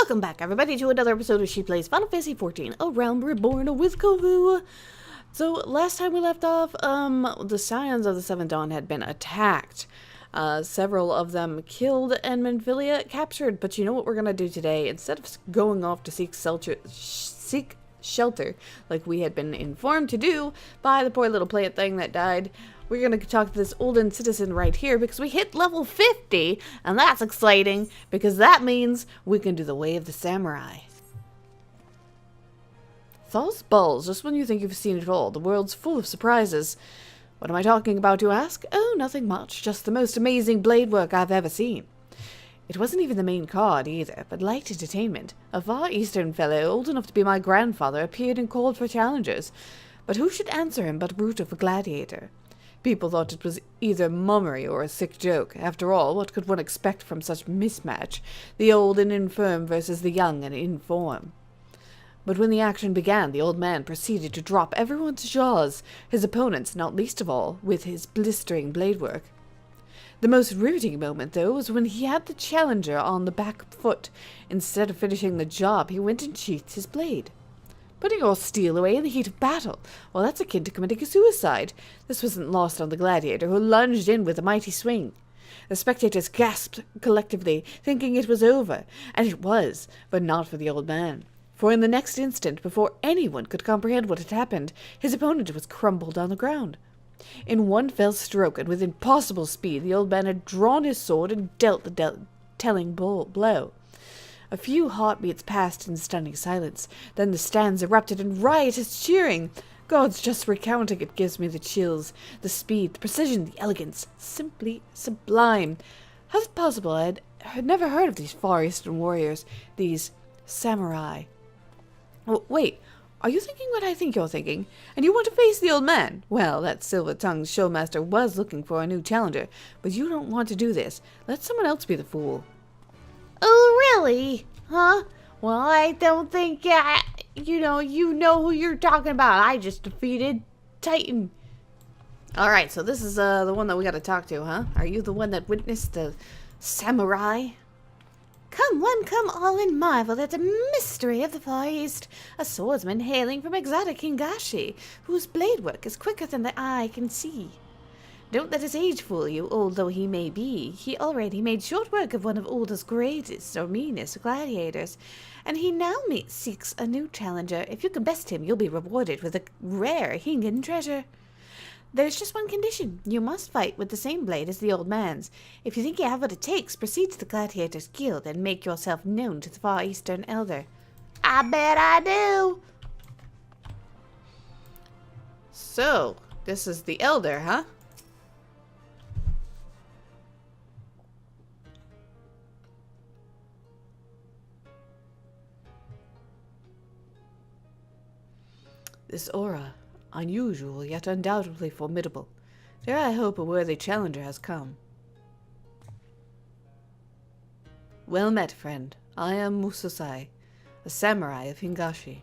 Welcome back, everybody, to another episode of She Plays Final Fantasy XIV, A Realm Reborn with Kovu. So, last time we left off, the Scions of the Seventh Dawn had been attacked. Several of them killed and Manvilia captured, but you know what we're gonna do today? Instead of going off to seek shelter, like we had been informed to do by the poor little plant thing that died, we're going to talk to this olden citizen right here because we hit level 50, and that's exciting because that means we can do the Way of the Samurai. Thal's balls, just when you think you've seen it all, the world's full of surprises. What am I talking about, you ask? Oh, nothing much, just the most amazing blade work I've ever seen. It wasn't even the main card either, but light entertainment. A far eastern fellow, old enough to be my grandfather, appeared and called for challengers. But who should answer him but Brute of a gladiator? People thought it was either mummery or a sick joke. After all, what could one expect from such mismatch? The old and infirm versus the young and inform. But when the action began, the old man proceeded to drop everyone's jaws, his opponents not least of all, with his blistering blade work. The most riveting moment, though, was when he had the challenger on the back foot. Instead of finishing the job, he went and sheathed his blade. Putting your steel away in the heat of battle. Well, that's akin to committing a suicide. This wasn't lost on the gladiator, who lunged in with a mighty swing. The spectators gasped collectively, thinking it was over, and it was, but not for the old man. For in the next instant, before anyone could comprehend what had happened, his opponent was crumpled on the ground. In one fell stroke, and with impossible speed, the old man had drawn his sword and dealt the telling blow. A few heartbeats passed in stunning silence. Then the stands erupted in riotous cheering. God's just recounting it gives me the chills. The speed, the precision, the elegance. Simply sublime. How's it possible I had never heard of these Far Eastern warriors? These samurai. Oh, wait. Are you thinking what I think you're thinking? And you want to face the old man? Well, that silver-tongued showmaster was looking for a new challenger. But you don't want to do this. Let someone else be the fool. Oh, really? Huh? Well, I don't think, you know who you're talking about. I just defeated Titan. Alright, so this is the one that we gotta talk to, huh? Are you the one that witnessed the samurai? Come one, come all, and marvel at the mystery of the Far East. A swordsman hailing from exotic Hingashi, whose blade work is quicker than the eye can see. Don't let his age fool you, old though he may be. He already made short work of one of Ulda's greatest or meanest gladiators, and he now seeks a new challenger. If you can best him, you'll be rewarded with a rare Hingan treasure. There's just one condition. You must fight with the same blade as the old man's. If you think you have what it takes, proceed to the Gladiators Guild and make yourself known to the Far Eastern Elder. I bet I do. So, this is the Elder, huh? This aura, unusual yet undoubtedly formidable. There I hope a worthy challenger has come. Well met, friend. I am Mususai, a samurai of Hingashi.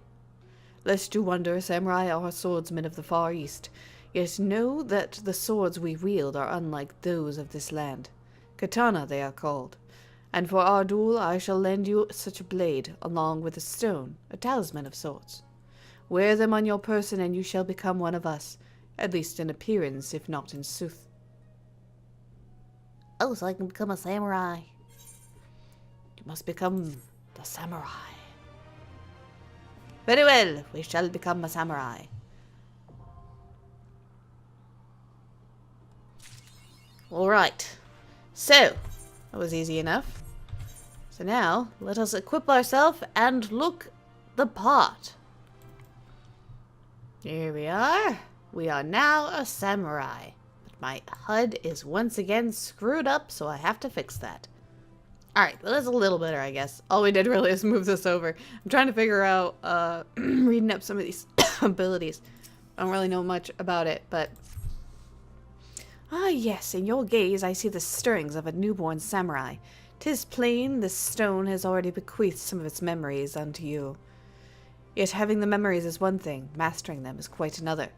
Lest you wonder, samurai are swordsmen of the Far East, yet know that the swords we wield are unlike those of this land. Katana they are called, and for our duel I shall lend you such a blade, along with a stone, a talisman of sorts. Wear them on your person and you shall become one of us, at least in appearance, if not in sooth. Oh, so I can become a samurai. You must become the samurai. Very well, we shall become a samurai. Alright, so, that was easy enough. So now, let us equip ourselves and look the part. Here we are. We are now a samurai. But my HUD is once again screwed up, so I have to fix that. Alright, well that's a little better, I guess. All we did really is move this over. I'm trying to figure out, reading up some of these abilities. I don't really know much about it, but... Ah yes, in your gaze I see the stirrings of a newborn samurai. 'Tis plain this stone has already bequeathed some of its memories unto you. Yet having the memories is one thing, mastering them is quite another.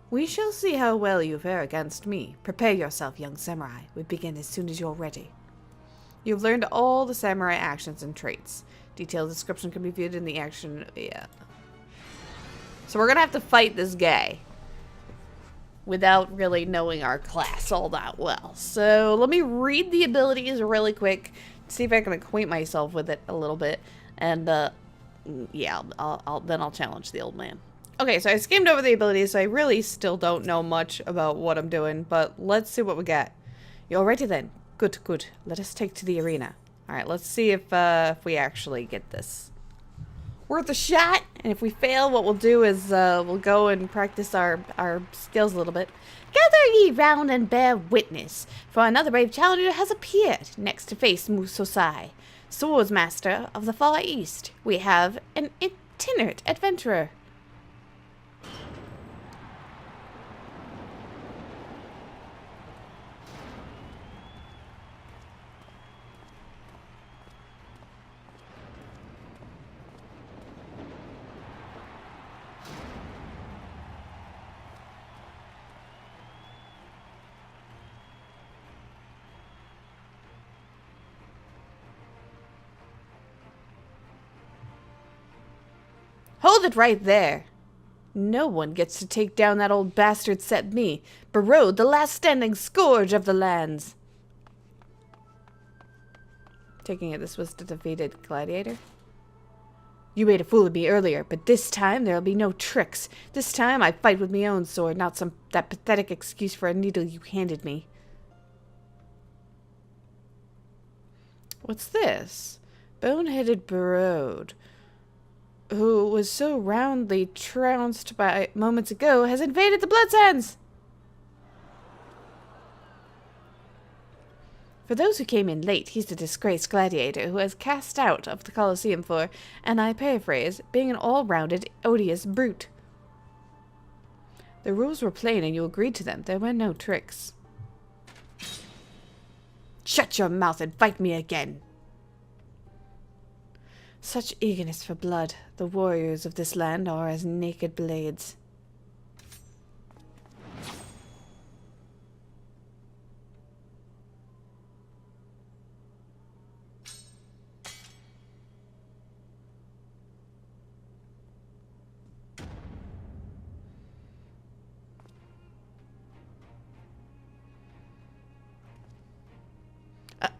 We shall see how well you fare against me. Prepare yourself, young samurai. We begin as soon as you're ready. You've learned all the samurai actions and traits. Detailed description can be viewed in the action. Yeah. So we're gonna have to fight this guy without really knowing our class all that well. So let me read the abilities really quick, see if I can acquaint myself with it a little bit, and yeah, I'll challenge the old man. Okay, so I skimmed over the abilities, so I really still don't know much about what I'm doing, but let's see what we got. You're ready then. Good, good. Let us take to the arena. All right, let's see if we actually get this worth a shot. And if we fail, what we'll do is we'll go and practice our skills a little bit. Gather ye round and bear witness, for another brave challenger has appeared next to face Musosai, swordsmaster of the Far East. We have an itinerant adventurer. Hold it right there. No one gets to take down that old bastard except me, Barode, the last standing scourge of the lands. Taking it this was the defeated gladiator. You made a fool of me earlier, but this time there'll be no tricks. This time I fight with my own sword, not that pathetic excuse for a needle you handed me. What's this? Boneheaded Barode, who was so roundly trounced by moments ago, has invaded the Bloodsands! For those who came in late, he's the disgraced gladiator who was cast out of the Colosseum for, and I paraphrase, being an all-rounded, odious brute. The rules were plain and you agreed to them. There were no tricks. Shut your mouth and fight me again! Such eagerness for blood. The warriors of this land are as naked blades.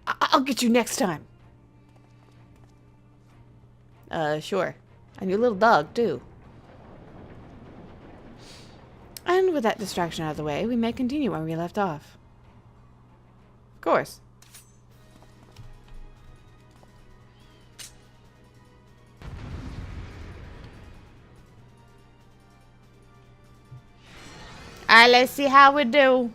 I'll get you next time. Sure. And your little dog, too. And with that distraction out of the way, we may continue where we left off. Of course. Alright, let's see how we do.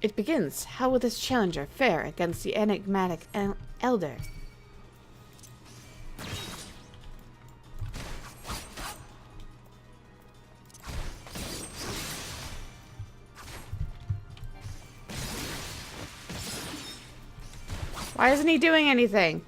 It begins. How will this challenger fare against the enigmatic elder? Why isn't he doing anything?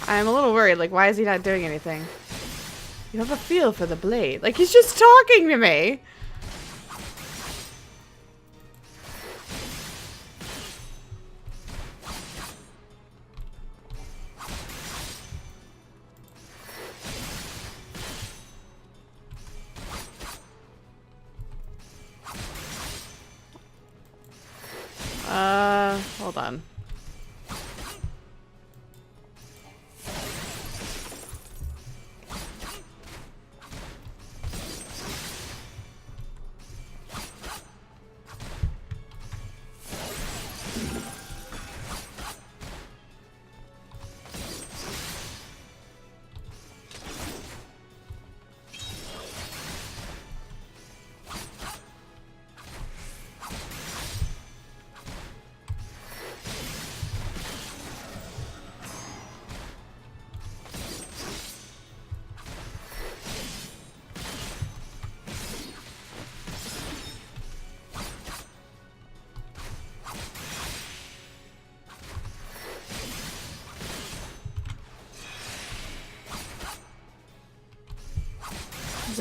I'm a little worried, like, why is he not doing anything? You have a feel for the blade. Like, he's just talking to me! Hold on.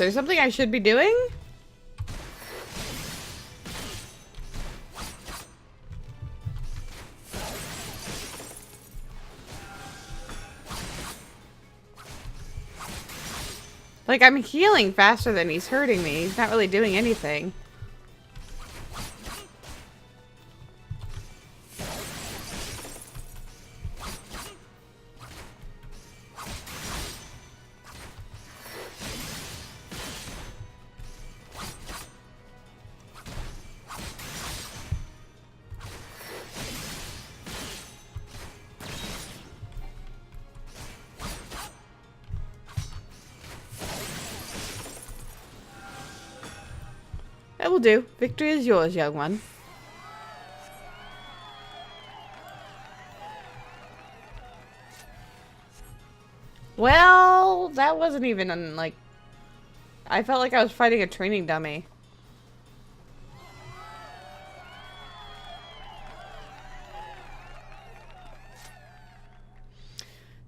there something I should be doing? Like, I'm healing faster than he's hurting me. He's not really doing anything. That will do. Victory is yours, young one. Well, that wasn't even, like... I felt like I was fighting a training dummy.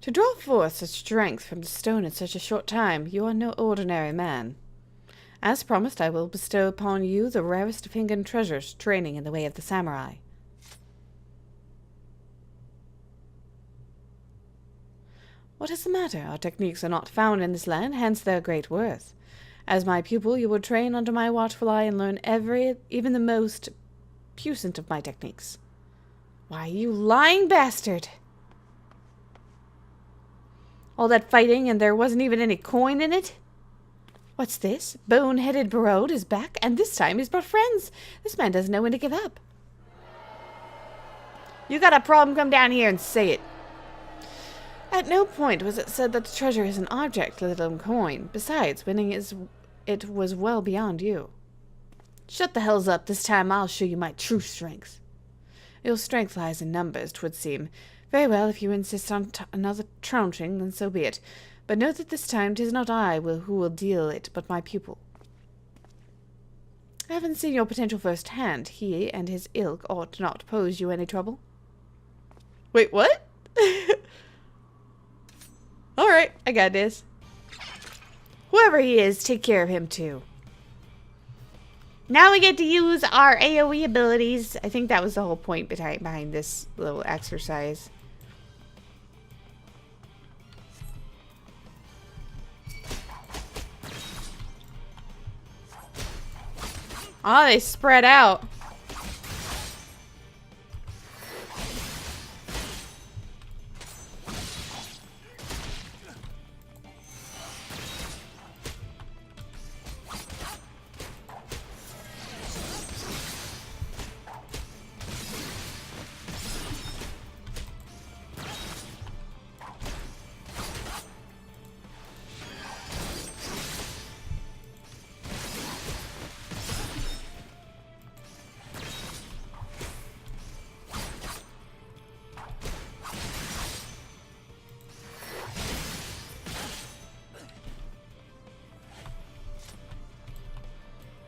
To draw forth such strength from the stone in such a short time, you are no ordinary man. As promised, I will bestow upon you the rarest of Hingan treasures, training in the way of the samurai. What is the matter? Our techniques are not found in this land, hence their great worth. As my pupil, you will train under my watchful eye and learn even the most puissant of my techniques. Why, you lying bastard! All that fighting and there wasn't even any coin in it? What's this? Bone-headed Barode is back, and this time he's brought friends. This man doesn't know when to give up. You got a problem, come down here and say it. At no point was it said that the treasure is an object, let alone coin. Besides, winning it was well beyond you. Shut the hells up. This time I'll show you my true strength. Your strength lies in numbers, 'twould seem. Very well, if you insist on another trouncing, then so be it. But note that this time 'tis not I who will deal it, but my pupil. I haven't seen your potential firsthand. He and his ilk ought not pose you any trouble. Wait, what? Alright, I got this. Whoever he is, take care of him too. Now we get to use our AoE abilities. I think that was the whole point behind this little exercise. Oh, they spread out.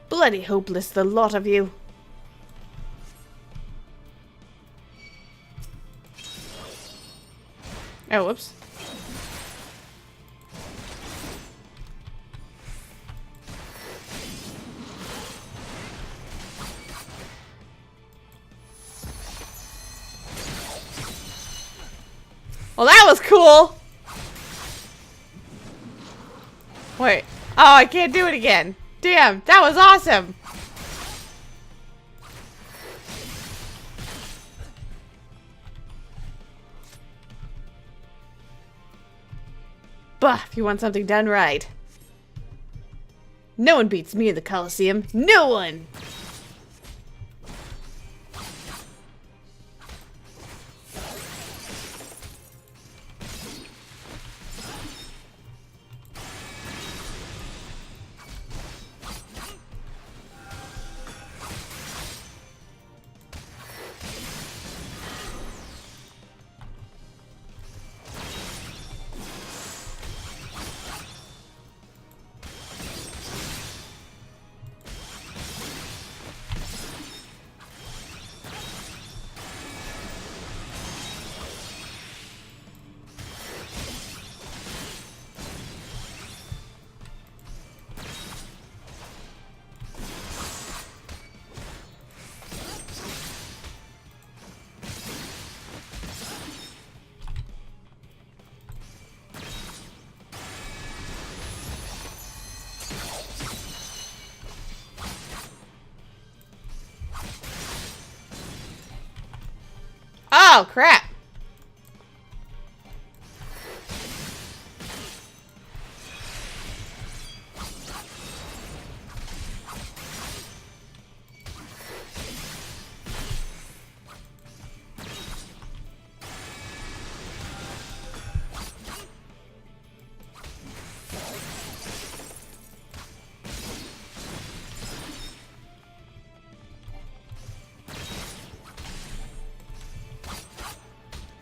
Bloody hopeless, the lot of you. Oh, whoops. Well, that was cool. Wait. Oh, I can't do it again. Damn, that was awesome! Bah, if you want something done right. No one beats me in the Coliseum. No one! Oh, crap.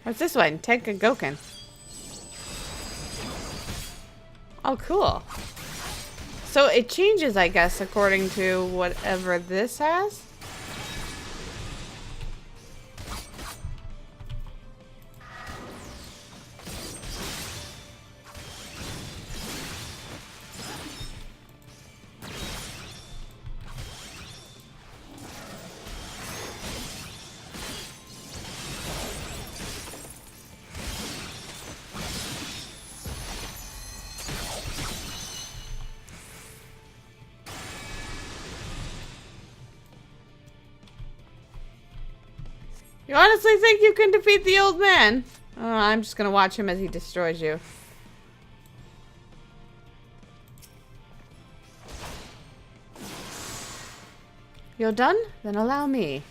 What's this one? Tenkagoken. Oh, cool. So it changes, I guess, according to whatever this has? You honestly think you can defeat the old man? Oh, I'm just gonna watch him as he destroys you. You're done? Then allow me.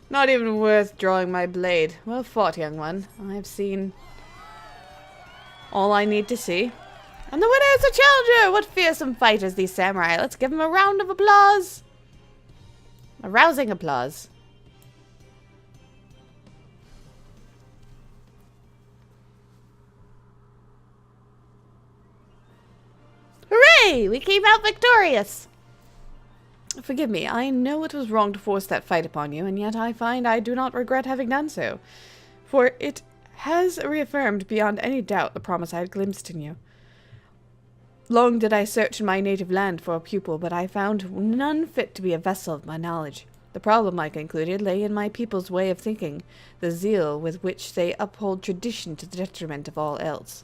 Not even worth drawing my blade. Well fought, young one. I've seen all I need to see. And the winner is the challenger! What fearsome fighters, these samurai. Let's give them a round of applause. A rousing applause. Hooray! We came out victorious! Forgive me, I know it was wrong to force that fight upon you, and yet I find I do not regret having done so. For it has reaffirmed beyond any doubt the promise I had glimpsed in you. Long did I search in my native land for a pupil, but I found none fit to be a vessel of my knowledge. The problem, I concluded, lay in my people's way of thinking, the zeal with which they uphold tradition to the detriment of all else.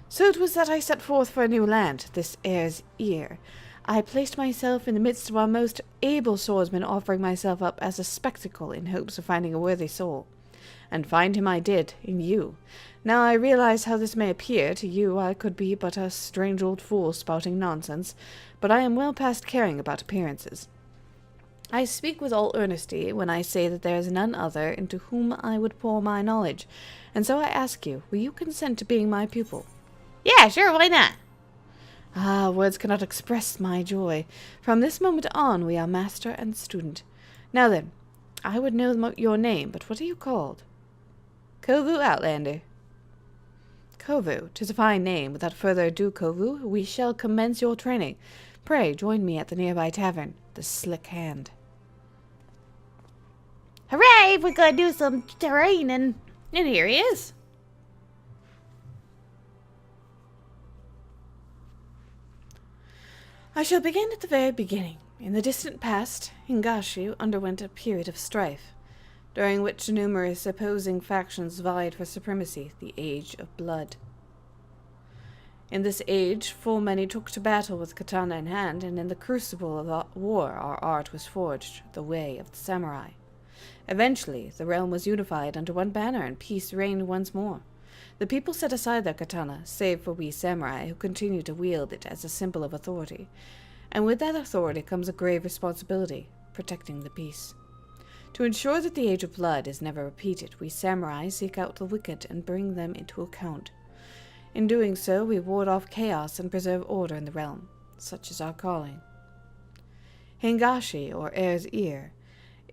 So it was that I set forth for a new land, this heir's ear. I placed myself in the midst of our most able swordsmen, offering myself up as a spectacle in hopes of finding a worthy soul. And find him I did, in you. Now I realize how this may appear. To you I could be but a strange old fool spouting nonsense, but I am well past caring about appearances. I speak with all earnesty when I say that there is none other into whom I would pour my knowledge, and so I ask you, will you consent to being my pupil? Yeah, sure, why not? Ah, words cannot express my joy. From this moment on we are master and student. Now then, I would know your name, but what are you called? Kovu Outlander. Kovu, 'tis a fine name. Without further ado, Kovu, we shall commence your training. Pray, join me at the nearby tavern, the Slick Hand. Hooray! We're gonna do some training. And here he is. I shall begin at the very beginning. In the distant past, Hingashi underwent a period of strife, during which numerous opposing factions vied for supremacy, the Age of Blood. In this age, full many took to battle with katana in hand, and in the crucible of war our art was forged, the way of the samurai. Eventually, the realm was unified under one banner, and peace reigned once more. The people set aside their katana, save for we samurai, who continue to wield it as a symbol of authority. And with that authority comes a grave responsibility, protecting the peace. To ensure that the Age of Blood is never repeated, we samurai seek out the wicked and bring them into account. In doing so, we ward off chaos and preserve order in the realm. Such is our calling. Hingashi, or Heir's Ear.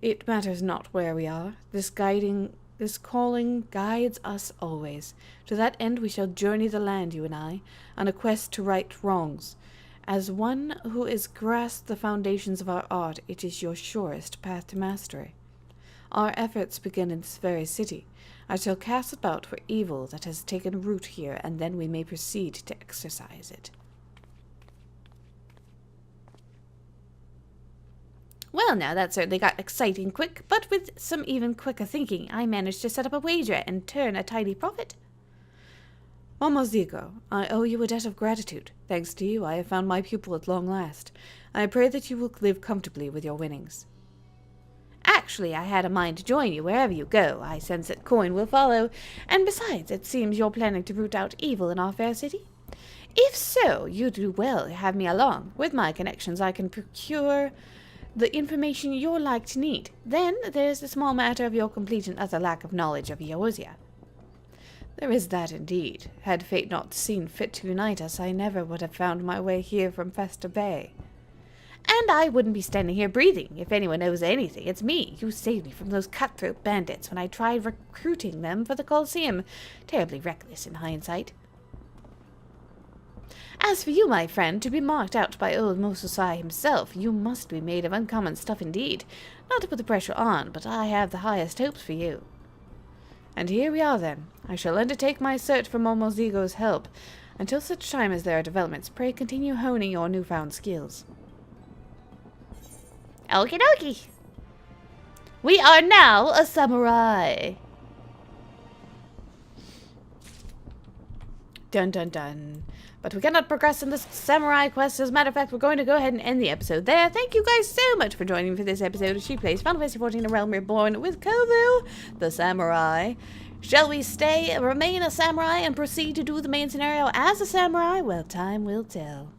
It matters not where we are. This calling guides us always. To that end we shall journey the land, you and I, on a quest to right wrongs. As one who has grasped the foundations of our art, it is your surest path to mastery. Our efforts begin in this very city. I shall cast about for evil that has taken root here, and then we may proceed to exorcise it. Well, now that certainly got exciting quick, but with some even quicker thinking, I managed to set up a wager and turn a tidy profit. Momozigo, I owe you a debt of gratitude. Thanks to you, I have found my pupil at long last. I pray that you will live comfortably with your winnings. Ah, Actually, I had a mind to join you wherever you go. I sense that coin will follow, and besides, it seems you're planning to root out evil in our fair city. If so, you do well to have me along. With my connections, I can procure the information you're like to need. Then there's the small matter of your complete and utter lack of knowledge of Eorzea. There is that indeed. Had fate not seen fit to unite us, I never would have found my way here from Festa Bay. And I wouldn't be standing here breathing. If anyone knows anything, it's me. You saved me from those cutthroat bandits when I tried recruiting them for the Colosseum. Terribly reckless in hindsight. As for you, my friend, to be marked out by old Mososai himself, you must be made of uncommon stuff indeed. Not to put the pressure on, but I have the highest hopes for you. And here we are, then. I shall undertake my search for Momozigo's help. Until such time as there are developments, pray continue honing your newfound skills. Okie dokie. We are now a samurai. Dun dun dun. But we cannot progress in this samurai quest. As a matter of fact, we're going to go ahead and end the episode there. Thank you guys so much for joining me for this episode of She Plays Final Fantasy XIV: A Realm Reborn with Kovu, the samurai. Shall we remain a samurai, and proceed to do the main scenario as a samurai? Well, time will tell.